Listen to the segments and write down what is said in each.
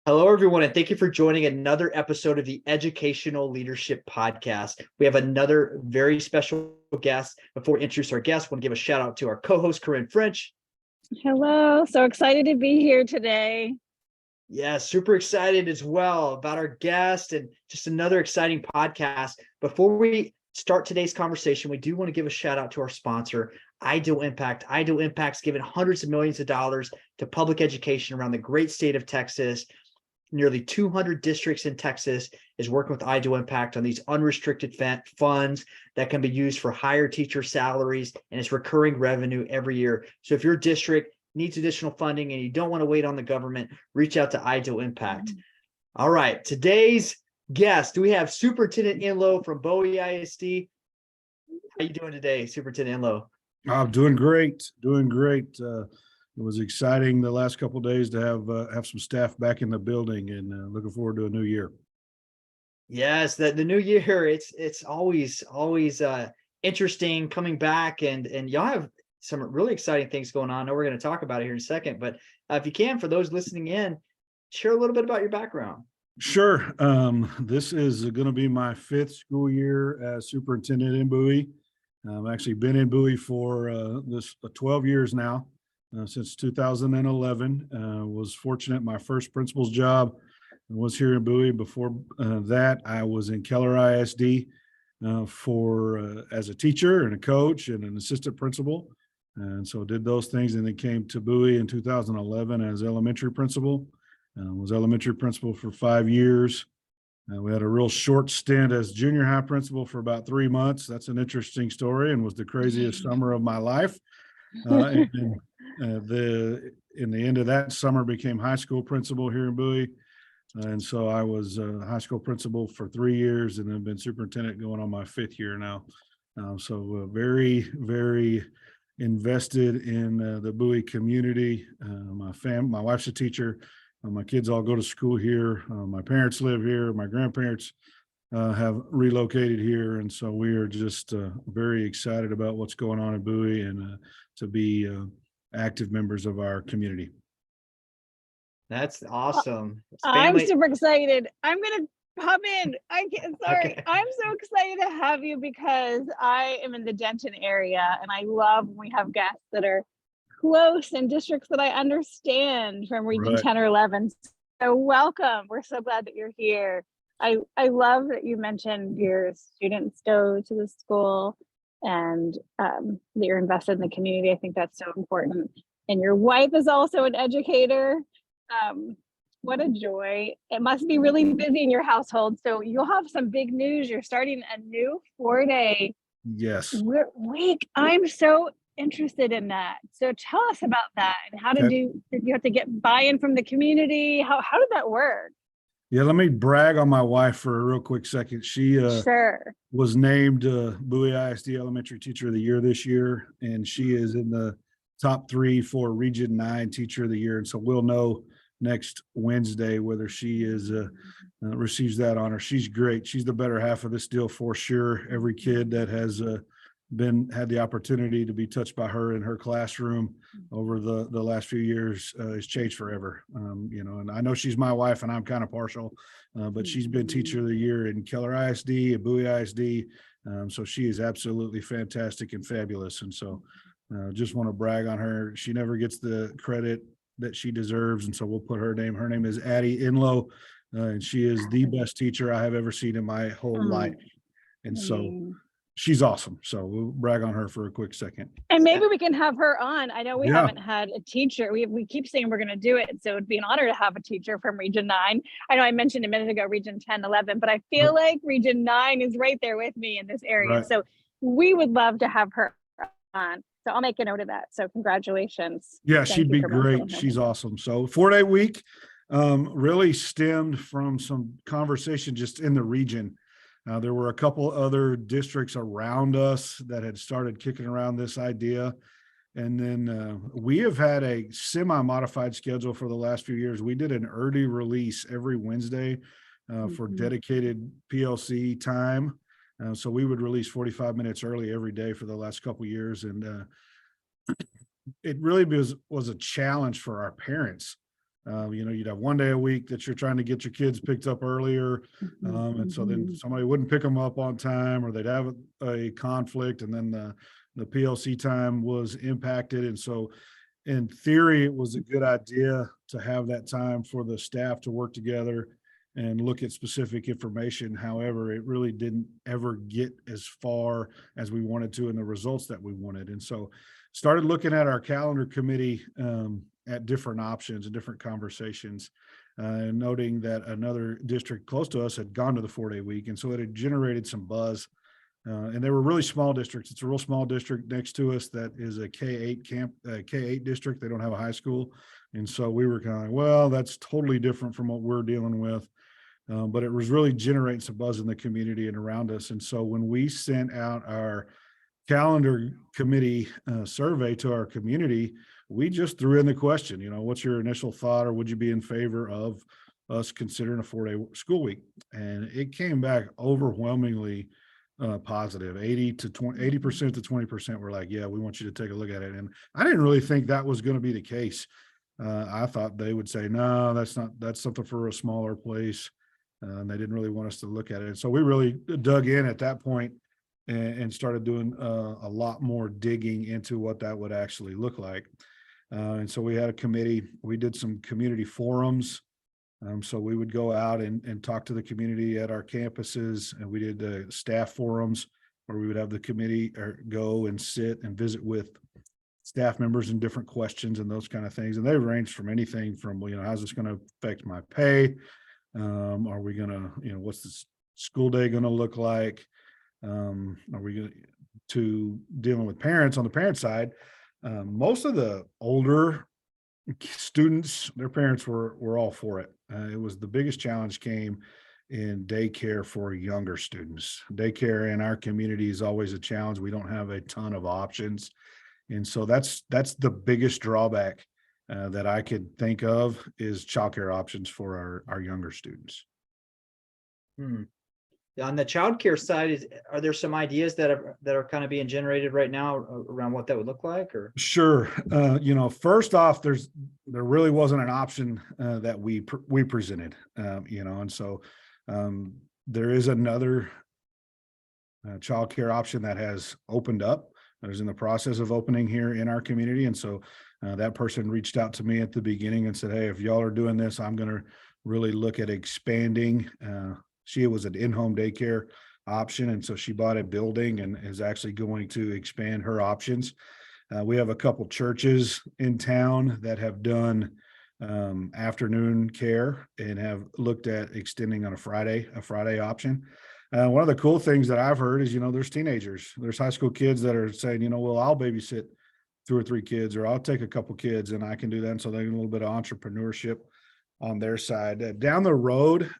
Hello, everyone, and thank you for joining another episode of the Educational Leadership Podcast. We have another very special guest. Before we introduce our guest, I want to give a shout out to our co-host, Corinne French. Hello, so excited to be here today. Yeah, super excited as well about our guest and just another exciting podcast. Before we start today's conversation, we do want to give a shout out to our sponsor, Ideal Impact. Ideal Impact's given hundreds of millions of dollars to public education around the great state of Texas. Nearly 200 districts in Texas is working with Ideal Impact on these unrestricted funds that can be used for higher teacher salaries, and it's recurring revenue every year. So if your district needs additional funding and you don't want to wait on the government, reach out to Ideal Impact. All right, today's guest, we have Superintendent Enlow from Bowie ISD. How you doing today, Superintendent Enlow? I'm doing great, it was exciting the last couple of days to have some staff back in the building, and looking forward to a new year. Yes, the new year, it's always interesting coming back, and y'all have some really exciting things going on. I know we're going to talk about it here in a second, but if you can, for those listening in, share a little bit about your background. Sure. This is going to be my 5th school year as superintendent in Bowie. I've actually been in Bowie for 12 years now. Since 2011. Was fortunate my first principal's job was here in Bowie. Before that, I was in Keller ISD as a teacher and a coach and an assistant principal. And so did those things, and then came to Bowie in 2011 as elementary principal. Was elementary principal for 5 years. We had a real short stint as junior high principal for about 3 months. That's an interesting story and was the craziest summer of my life. In the end of that summer, became high school principal here in Bowie. And so I was high school principal for 3 years and then been superintendent going on my 5th year now. Very, very invested in the Bowie community. My wife's a teacher. My kids all go to school here. My parents live here. My grandparents have relocated here. And so we are just very excited about what's going on in Bowie and to be active members of our community. That's awesome. I'm super excited. I'm going to pop in. Okay. I'm so excited to have you because I am in the Denton area and I love when we have guests that are close in districts that I understand from region 10 or 11. So welcome. We're so glad that you're here. I love that you mentioned your students go to the school and that you're invested in the community. I think that's so important. And your wife is also an educator. What a joy. It must be really busy in your household. So you'll have some big news. You're starting a new 4-day week. I'm so interested in that. So tell us about that and how did you have to get buy-in from the community? How did that work? Yeah, let me brag on my wife for a real quick second. She was named Bowie ISD Elementary Teacher of the Year this year, and she is in the top 3 for Region 9 Teacher of the Year. And so we'll know next Wednesday whether she receives that honor. She's great. She's the better half of this deal for sure. Every kid that has had the opportunity to be touched by her in her classroom over the last few years has changed forever. And I know she's my wife and I'm kind of partial, but she's been Teacher of the Year in Keller ISD and Bowie ISD. So she is absolutely fantastic and fabulous. And so just want to brag on her. She never gets the credit that she deserves. And so we'll put her name. Her name is Addie Enlow, and she is the best teacher I have ever seen in my whole life. And so she's awesome. So we'll brag on her for a quick second. And maybe we can have her on. I know we haven't had a teacher. We keep saying we're going to do it. So it'd be an honor to have a teacher from Region 9. I know I mentioned a minute ago, Region 10, 11, but I feel like Region 9 is right there with me in this area. Right. So we would love to have her on. So I'll make a note of that. So congratulations. Yeah, she'd be great. She's awesome. So 4-day week really stemmed from some conversation just in the region. There were a couple other districts around us that had started kicking around this idea. And then we have had a semi-modified schedule for the last few years. We did an early release every Wednesday for dedicated PLC time. So we would release 45 minutes early every day for the last couple of years. And it really was a challenge for our parents You'd have one day a week that you're trying to get your kids picked up earlier. And so then somebody wouldn't pick them up on time, or they'd have a conflict, and then the PLC time was impacted. And so in theory, it was a good idea to have that time for the staff to work together and look at specific information. However, it really didn't ever get as far as we wanted to and the results that we wanted. And so started looking at our calendar committee at different options and different conversations, and noting that another district close to us had gone to the 4-day week. And so it had generated some buzz. And they were really small districts. It's a real small district next to us that is a K-8 district. They don't have a high school. And so we were kind of like, well, that's totally different from what we're dealing with. But it was really generating some buzz in the community and around us. And so when we sent out our calendar committee survey to our community, we just threw in the question, what's your initial thought, or would you be in favor of us considering a 4-day school week? And it came back overwhelmingly positive. 80% to 20% were like, yeah, we want you to take a look at it. And I didn't really think that was going to be the case. I thought they would say, no, that's something for a smaller place. And they didn't really want us to look at it. And so we really dug in at that point and started doing a lot more digging into what that would actually look like. And so we had a committee. We did some community forums. So we would go out and talk to the community at our campuses, and we did staff forums where we would have the committee go and sit and visit with staff members and different questions and those kind of things. And they ranged from anything from, how's this going to affect my pay? Are we going to, what's the school day going to look like? Are we going to dealing with parents on the parent side? Most of the older students, their parents were all for it. It was the biggest challenge came in daycare for younger students. Daycare in our community is always a challenge. We don't have a ton of options. And so that's the biggest drawback that I could think of is childcare options for our younger students. On the childcare side, are there some ideas that are kind of being generated right now around what that would look like? Or sure, first off, there really wasn't an option that we presented, and so there is another childcare option that has opened up. That is in the process of opening here in our community, and so that person reached out to me at the beginning and said, "Hey, if y'all are doing this, I'm going to really look at expanding." She was an in-home daycare option, and so she bought a building and is actually going to expand her options. We have a couple churches in town that have done afternoon care and have looked at extending on a Friday option. One of the cool things that I've heard is, there's teenagers, there's high school kids that are saying, well, I'll babysit 2 or 3 kids, or I'll take a couple kids and I can do that. And so they get a little bit of entrepreneurship on their side. Down the road,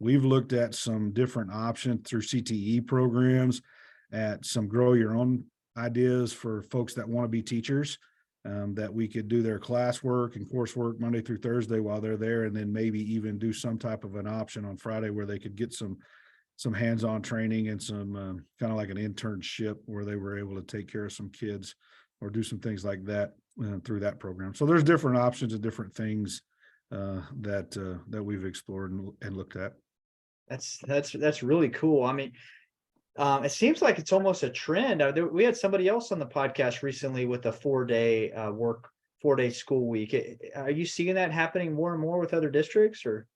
we've looked at some different options through CTE programs, at some grow your own ideas for folks that want to be teachers, that we could do their classwork and coursework Monday through Thursday while they're there, and then maybe even do some type of an option on Friday where they could get some hands-on training and some kind of like an internship where they were able to take care of some kids or do some things like that through that program. So there's different options and different things that we've explored and looked at. That's really cool. I mean, it seems like it's almost a trend. We had somebody else on the podcast recently with a 4-day 4-day school week. Are you seeing that happening more and more with other districts, or?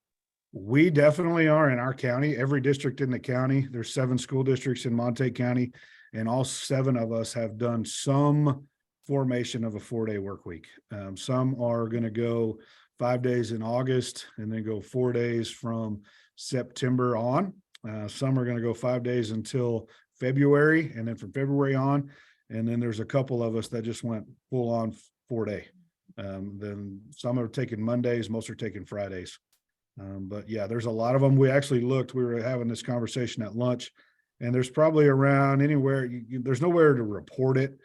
We definitely are in our county. Every district in the county, there's 7 school districts in Montague County, and all 7 of us have done some formation of a 4-day work week. Some are going to go 5 days in August and then go 4 days from September on. Some are going to go 5 days until February, and then from February on. And then there's a couple of us that just went full on 4-day. Then some are taking Mondays, most are taking Fridays. But yeah, there's a lot of them. We actually looked, we were having this conversation at lunch, and there's probably around anywhere, there's nowhere to report it.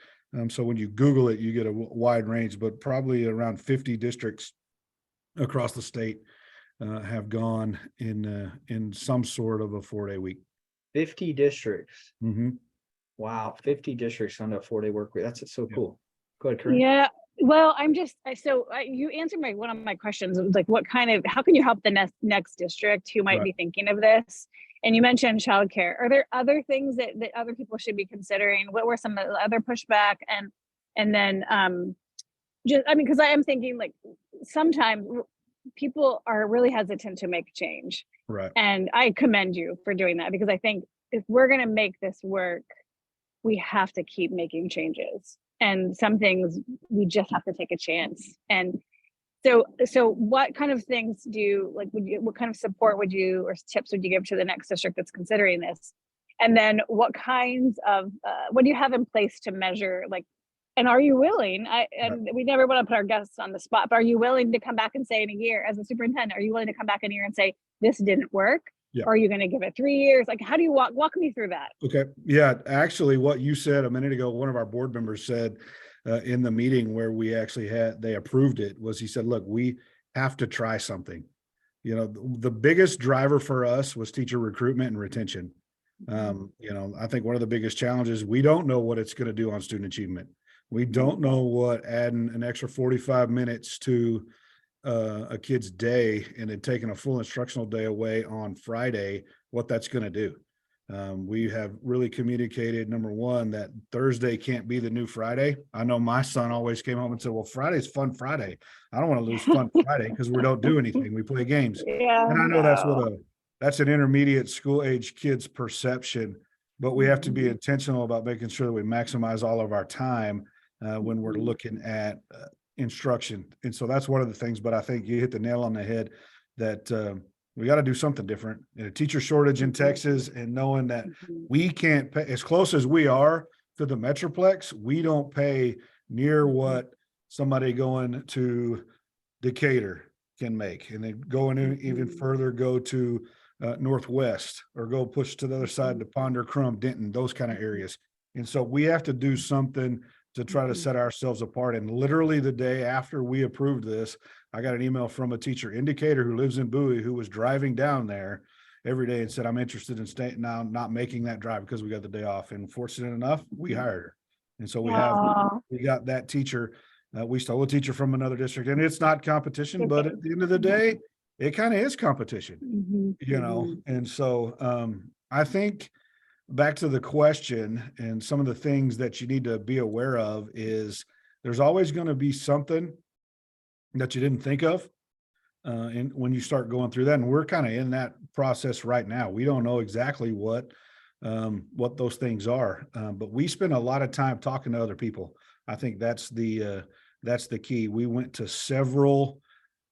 So when you Google it, you get a wide range, but probably around 50 districts across the state have gone in some sort of a 4-day week. 50 districts. Mm-hmm. Wow, 50 districts on a 4-day work week. That's so cool. Go ahead, Corinne. Yeah, Well, you answered one of my questions. It was like, how can you help the next district who might be thinking of this? And you mentioned childcare. Are there other things that other people should be considering? What were some of the other pushback? And then because I am thinking, like, sometimes people are really hesitant to make change. Right. And I commend you for doing that, because I think if we're going to make this work, we have to keep making changes. And some things we just have to take a chance. And so what kind of things what kind of support or tips would you give to the next district that's considering this? And then what kinds of, what do you have in place to measure, like, and are you willing, we never want to put our guests on the spot, but are you willing to come back and say in a year, as a superintendent, are you willing to come back in a year and say, this didn't work? Yeah. Or are you going to give it 3 years? Like, how do you walk me through that? Okay. Yeah. Actually, what you said a minute ago, one of our board members said in the meeting where we actually they approved it, was he said, look, we have to try something. You know, the biggest driver for us was teacher recruitment and retention. You know, I think one of the biggest challenges, we don't know what it's going to do on student achievement. We don't know what adding an extra 45 minutes to a kid's day and then taking a full instructional day away on Friday, what that's going to do. We have really communicated, number one, that Thursday can't be the new Friday. I know my son always came home and said, well, Friday's fun Friday. I don't want to lose fun Friday because we don't do anything. We play games. Yeah, and I know that's an intermediate school age kid's perception, but we have to be intentional about making sure that we maximize all of our time when we're looking at instruction. And so that's one of the things, but I think you hit the nail on the head that we got to do something different. A teacher shortage in Texas, and knowing that we can't pay, as close as we are to the Metroplex, we don't pay near what somebody going to Decatur can make. And then going in even further, go to Northwest, or go push to the other side to Ponder, Crum, Denton, those kind of areas. And so we have to do something to try to set ourselves apart. And literally the day after we approved this, I got an email from a teacher in Decatur who lives in Bowie, who was driving down there every day and said, I'm interested in staying now, not making that drive because we got the day off. And fortunate enough, we hired her. And so we got that teacher. We stole a teacher from another district, and it's not competition, but at the end of the day, it kind of is competition, you know? And so I think, back to the question and some of the things that you need to be aware of, is there's always going to be something that you didn't think of. And when you start going through that, and we're kind of in that process right now, we don't know exactly what those things are. But we spend a lot of time talking to other people. I think that's the key. We went to several,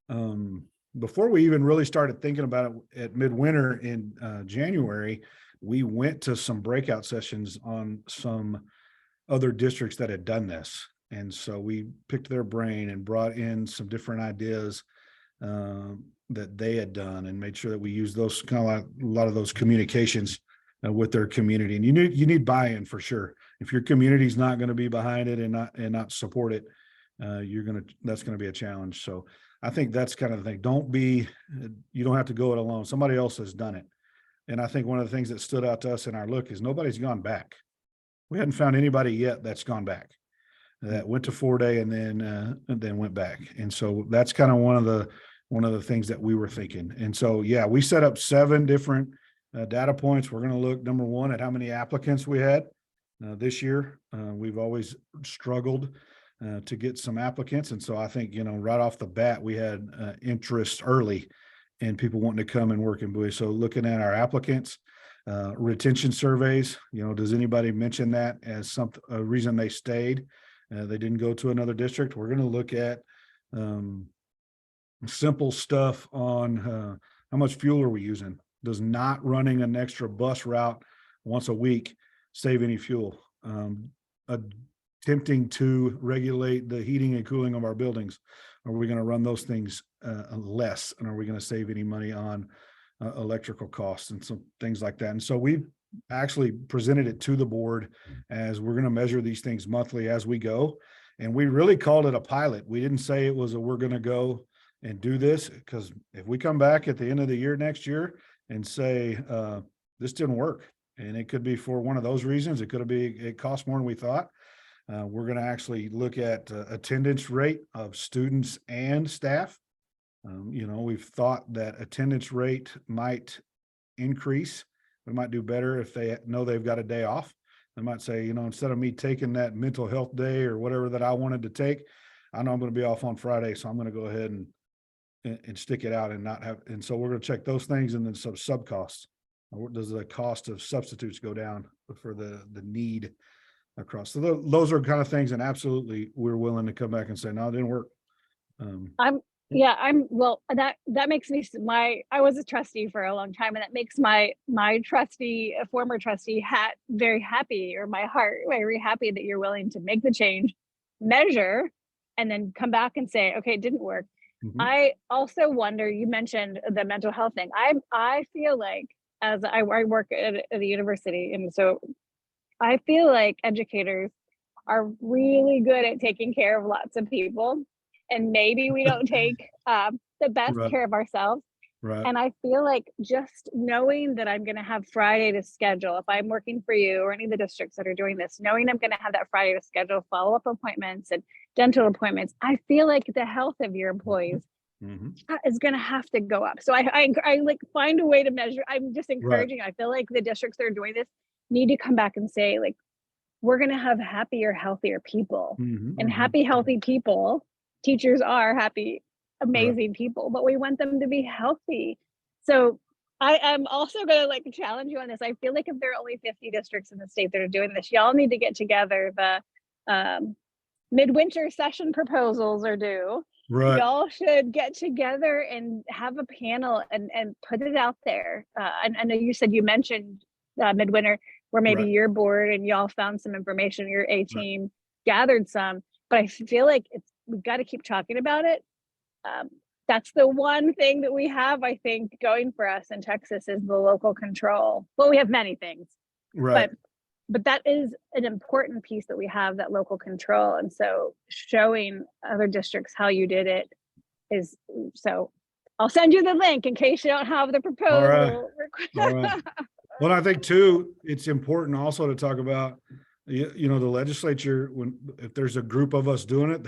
before we even really started thinking about it at midwinter in January, we went to some breakout sessions on some other districts that had done this. And so we picked their brain and brought in some different ideas that they had done, and made sure that we use those kind of like a lot of those communications with their community. And you need buy-in for sure. If your community's not going to be behind it and not support it, that's going to be a challenge. So I think that's kind of the thing. You don't have to go it alone. Somebody else has done it. And I think one of the things that stood out to us in our look is nobody's gone back. We hadn't found anybody yet that's gone back, that went to 4-day and then went back. And so that's kind of one of the things that we were thinking. And so, yeah, we set up 7 different data points. We're going to look, number one, at how many applicants we had this year. We've always struggled to get some applicants. And so I think, right off the bat, we had interest early and people wanting to come and work in Bowie. So looking at our applicants, retention surveys, does anybody mention that as a reason they stayed? They didn't go to another district. We're going to look at simple stuff on how much fuel are we using? Does not running an extra bus route once a week save any fuel? Attempting to regulate the heating and cooling of our buildings. Are we going to run those things less? And are we going to save any money on electrical costs and some things like that? And so we actually presented it to the board as we're going to measure these things monthly as we go. And we really called it a pilot. We didn't say it was we're going to go and do this, because if we come back at the end of the year next year and say this didn't work, and it could be for one of those reasons, it could be it cost more than we thought, We're going to actually look at attendance rate of students and staff. We've thought that attendance rate might increase. We might do better if they know they've got a day off. They might say, instead of me taking that mental health day or whatever that I wanted to take, I know I'm going to be off on Friday, so I'm going to go ahead and stick it out and not have. And so we're going to check those things, and then some sub costs. Does the cost of substitutes go down for the need across? So those are kind of things, and absolutely we're willing to come back and say, no, it didn't work. Well, that makes me I was a trustee for a long time, and that makes my former trustee hat very happy, or my heart very happy that you're willing to make the change, measure, and then come back and say, okay, it didn't work. Mm-hmm. I also wonder, you mentioned the mental health thing. I feel like, as I work at the university, and so I feel like educators are really good at taking care of lots of people, and maybe we don't take the best care of ourselves. Right. And I feel like just knowing that I'm going to have Friday to schedule, if I'm working for you or any of the districts that are doing this, knowing I'm going to have that Friday to schedule follow-up appointments and dental appointments, I feel like the health of your employees is going to have to go up. So I like find a way to measure. I'm just encouraging. Right. I feel like the districts that are doing this need to come back and say, like, we're going to have happier, healthier people, and happy, healthy people. Teachers are happy, amazing people, but we want them to be healthy. So I am also going to challenge you on this. I feel like if there are only 50 districts in the state that are doing this, y'all need to get together. The midwinter session proposals are due. Right. Y'all should get together and have a panel and put it out there. I know you said you mentioned midwinter, where maybe your board and y'all found some information, your A team gathered some, but I feel like we've got to keep talking about it. That's the one thing that we have, I think, going for us in Texas is the local control. Well, we have many things, right? But that is an important piece that we have, that local control. And so showing other districts how you did it is, so I'll send you the link in case you don't have the proposal. All right. Well, I think too, it's important also to talk about, the legislature, if there's a group of us doing it,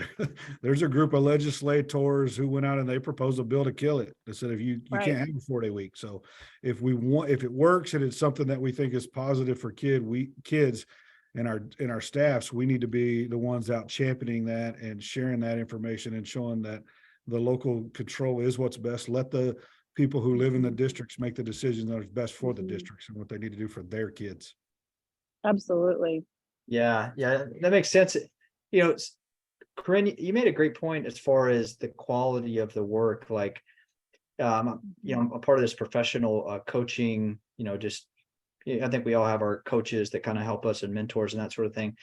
there's a group of legislators who went out and they proposed a bill to kill it. They said, if you can't have a 4-day week. So if it works and it's something that we think is positive for kids and our staffs, we need to be the ones out championing that and sharing that information and showing that the local control is what's best. Let the people who live in the districts make the decisions that are best for the districts and what they need to do for their kids. Absolutely. Yeah, that makes sense. Corinne, you made a great point as far as the quality of the work. I'm a part of this professional coaching, I think we all have our coaches that kind of help us and mentors and that sort of thing.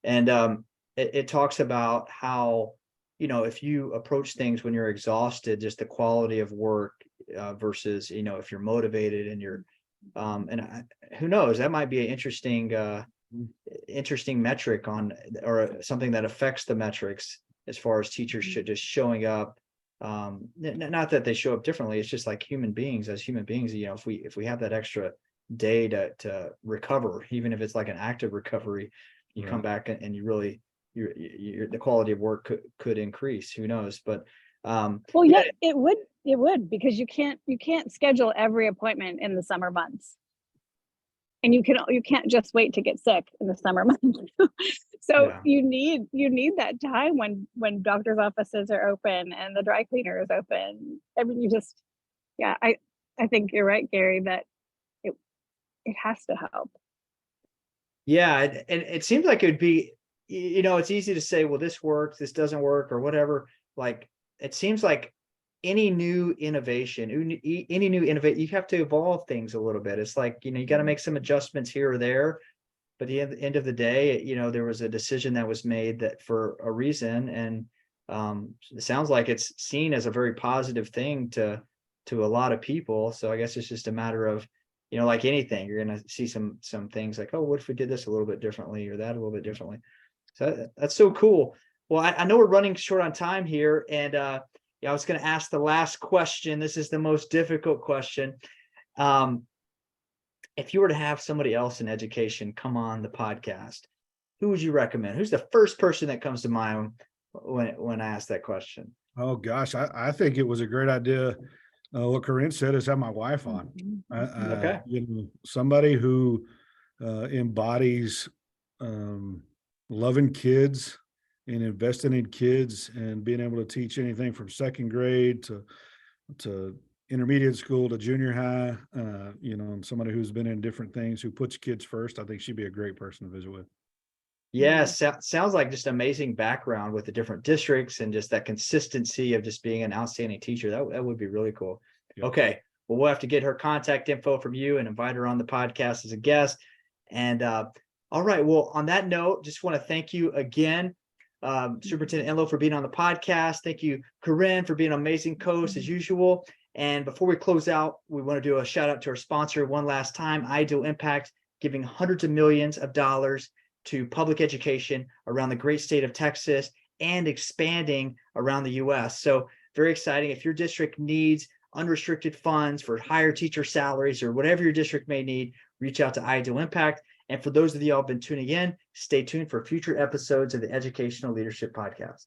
And it talks about how, if you approach things when you're exhausted, just the quality of work versus, if you're motivated and you're, who knows, that might be an interesting metric or something that affects the metrics as far as teachers should just showing up. Not that they show up differently. It's just like human beings, if we have that extra day to recover, even if it's like an active recovery, you come back and you really, the quality of work could increase. Who knows? But it would, because you can't schedule every appointment in the summer months. And you can't just wait to get sick in the summer months. So you need that time when doctors' offices are open and the dry cleaner is open. I mean, I think you're right, Gary, that it has to help. Yeah, and it seems like it would be, it's easy to say, well, this works, this doesn't work, or whatever. Like, it seems like any new innovation, you have to evolve things a little bit. It's like, you got to make some adjustments here or there, but at the end of the day, there was a decision that was made that for a reason. And it sounds like it's seen as a very positive thing to a lot of people. So I guess it's just a matter of, like anything, you're going to see some things like, oh, what if we did this a little bit differently or that a little bit differently? So that's so cool. Well, I know we're running short on time here, and I was going to ask the last question. This is the most difficult question. If you were to have somebody else in education come on the podcast, who would you recommend? Who's the first person that comes to mind when I ask that question? Oh gosh, I think it was a great idea. What Corinne said is have my wife on. Okay. Somebody who embodies loving kids and investing in kids and being able to teach anything from second grade to intermediate school to junior high, and somebody who's been in different things, who puts kids first. I think she'd be a great person to visit with. Yeah, sounds like just amazing background with the different districts and just that consistency of just being an outstanding teacher. That would be really cool. Yep. Okay, well, we'll have to get her contact info from you and invite her on the podcast as a guest. And all right, well, on that note, just want to thank you again, Superintendent Enlow, for being on the podcast. Thank you, Corinne, for being an amazing co-host as usual. And before we close out, we want to do a shout out to our sponsor one last time, Ideal Impact, giving hundreds of millions of dollars to public education around the great state of Texas and expanding around the US. So very exciting. If your district needs unrestricted funds for higher teacher salaries or whatever your district may need, reach out to Ideal Impact. And for those of you all who have been tuning in, stay tuned for future episodes of the Educational Leadership Podcast.